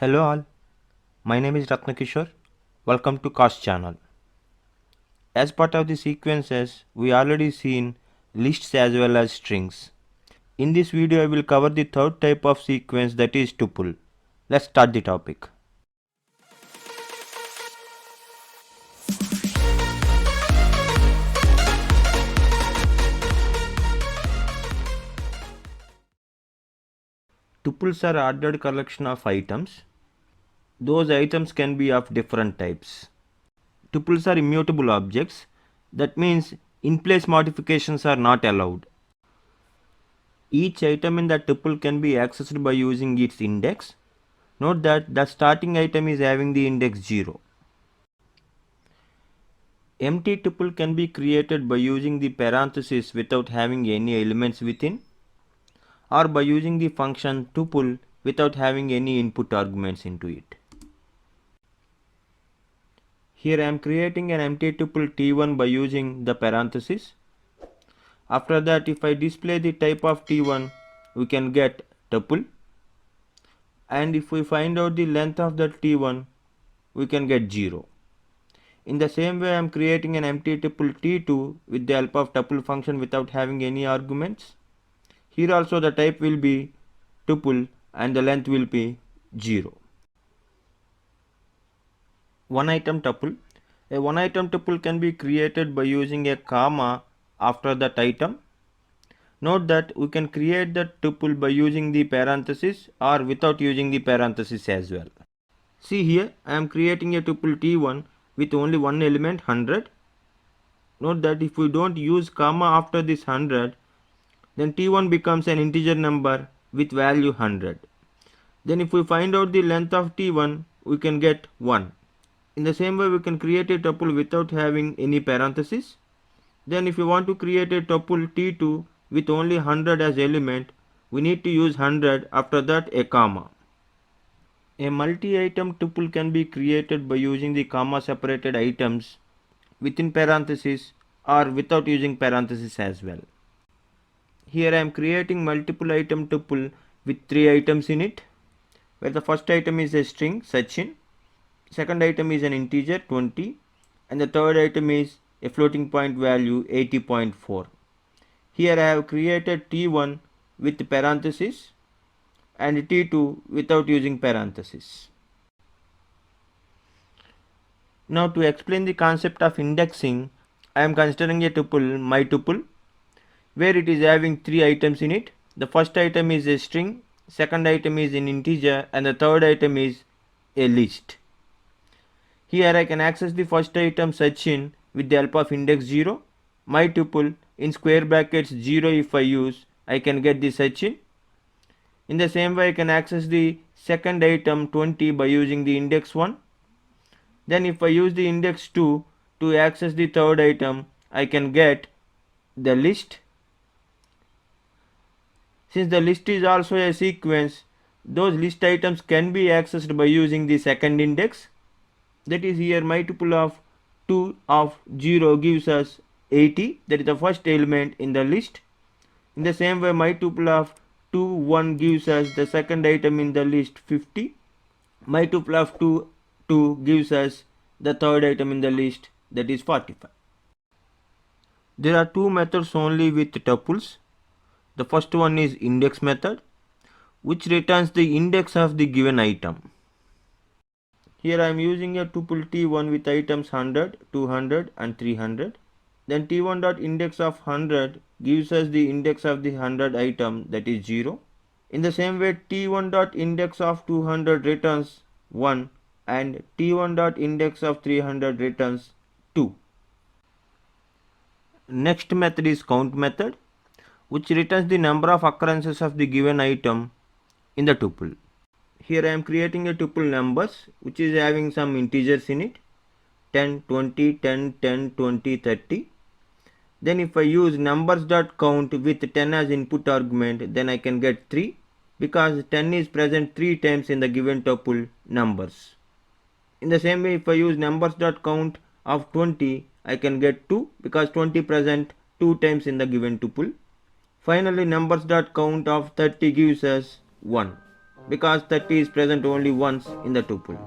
Hello all, my name is Ratnakishore. Welcome to Cost channel. As part of the sequences, we already seen lists as well as strings. In this video, I will cover the third type of sequence, that is tuple. Let's start the topic. Tuples are ordered collection of items. Those items can be of different types. Tuples are immutable objects. That means in-place modifications are not allowed. Each item in the tuple can be accessed by using its index. Note that the starting item is having the index 0. Empty tuple can be created by using the parenthesis without having any elements within, or by using the function tuple without having any input arguments into it. Here I am creating an empty tuple t1 by using the parenthesis. After that, if I display the type of t1, we can get tuple, and if we find out the length of the t1, we can get 0. In the same way, I am creating an empty tuple t2 with the help of tuple function without having any arguments. Here also the type will be tuple and the length will be 0. One item tuple. A one item tuple can be created by using a comma after that item. Note that we can create the tuple by using the parenthesis or without using the parenthesis as well. See here, I am creating a tuple t1 with only one element 100. Note that if we don't use comma after this 100, then t1 becomes an integer number with value 100. Then if we find out the length of t1, we can get 1. In the same way, we can create a tuple without having any parenthesis. Then if you want to create a tuple t2 with only 100 as element, we need to use 100, after that a comma. A multi-item tuple can be created by using the comma separated items within parenthesis or without using parenthesis as well. Here I am creating multiple item tuple with 3 items in it, where the first item is a string Sachin, second item is an integer 20, and the third item is a floating point value 80.4. Here I have created t1 with parenthesis and t2 without using parenthesis. Now to explain the concept of indexing, I am considering a tuple my tuple, where it is having 3 items in it. The first item is a string, second item is an integer, and the third item is a list. Here I can access the first item Sachin with the help of index 0. My tuple in square brackets 0 if I use, I can get the Sachin. In the same way, I can access the second item 20 by using the index 1. Then if I use the index 2 to access the third item, I can get the list. Since the list is also a sequence, those list items can be accessed by using the second index. That is, here my tuple of 2 of 0 gives us 80, that is the first element in the list. In the same way, my tuple of 2 1 gives us the second item in the list 50. My tuple of 2 2 gives us the third item in the list, that is 45. There are 2 methods only with tuples. The first one is index method, which returns the index of the given item. Here I am using a tuple t1 with items 100, 200 and 300. Then t1 dot index of 100 gives us the index of the 100 item, that is 0. In the same way, t1 dot index of 200 returns 1 and t1 dot index of 300 returns 2. Next method is count method, which returns the number of occurrences of the given item in the tuple. Here I am creating a tuple numbers which is having some integers in it, 10, 20, 10, 10, 20, 30. Then if I use numbers.count with 10 as input argument, then I can get 3, because 10 is present 3 times in the given tuple numbers. In the same way, if I use numbers.count of 20, I can get 2, because 20 present 2 times in the given tuple. Finally, numbers.count of 30 gives us 1. because 30 is present only once in the tuple.